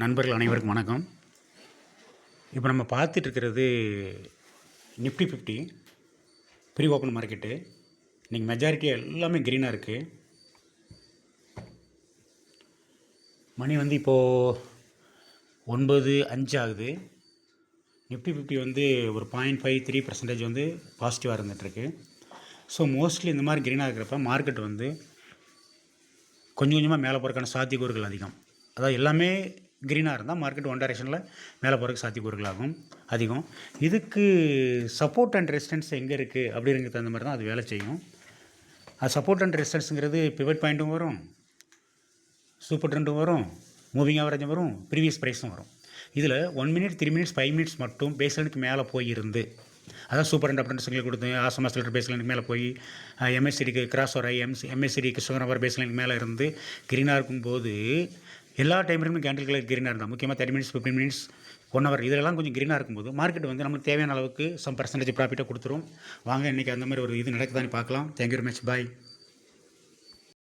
நண்பர்கள் அனைவருக்கும் வணக்கம். இப்போ நம்ம பார்த்துட்டு இருக்கிறது நிஃப்டி 50 ப்ரீ ஓப்பன் மார்க்கெட்டு. இன்றைக்கி மெஜாரிட்டி எல்லாமே க்ரீனாக இருக்குது. மணி வந்து இப்போது 9:05 ஆகுது. நிஃப்டி 50 வந்து ஒரு 0.53% வந்து பாசிட்டிவாக இருந்துகிட்ருக்கு. ஸோ மோஸ்ட்லி இந்த மாதிரி க்ரீனாக இருக்கிறப்ப மார்க்கெட் வந்து கொஞ்சம் கொஞ்சமாக மேலே போகிறதுக்கான சாத்தியக்கூறுகள் அதிகம். அதாவது எல்லாமே க்ரீனாக இருந்தால் மார்க்கெட் ஒன் டைரெக்ஷனில் மேலே போகிறதுக்கு சாத்தியக்கூறுகள் அதிகம். இதுக்கு சப்போர்ட் அண்ட் ரெசிஸ்டன்ஸ் எங்கே இருக்குது அப்படிங்கிறது தகுந்த மாதிரி தான் அது வேலை செய்யும். அது சப்போர்ட் அண்ட் ரெசிஸ்டன்ஸுங்கிறது பிவட் பாயிண்ட்டும் வரும், சூப்பர் ட்ரெண்டும் வரும், மூவிங் ஆவரேஜும் வரும், ப்ரீவியஸ் ப்ரைஸும் வரும். இதில் 1 மினிட் 3 மினிட்ஸ் 5 மினிட்ஸ் மட்டும் பேஸ்லைனுக்கு மேலே போயிருந்து, அதான் சூப்பர் ட்ரெண்ட் அப்படின்னு சிங்கிள் கொடுத்து ஆசமா சிலர் பேஸ்லைனுக்கு மேலே போய் எம்எஸ்சிடிக்கு கிராஸ் வர எம்எஸ்சிடி கிருஷ்ணகிரி பேஸ்லைனுக்கு மேலே இருந்து க்ரீனாக இருக்கும்போது எல்லா டைம்லையுமே கேண்டில் கலர் க்ரீனாக இருந்தால், முக்கியமாக 30 மினிட்ஸ் 15 மினிட்ஸ் 1 ஹவர் இதெல்லாம் கொஞ்சம் க்ரீனாக இருக்கும்போது மார்க்கெட் வந்து நமக்கு தேவையான அளவுக்கு சம் பர்சன்டேஜ் ப்ராஃபிட்டாக கொடுத்துரும். வாங்க இன்றைக்கி அந்த மாதிரி ஒரு இது நடக்குதான்னு பார்க்கலாம். Thank you very much. பாய்.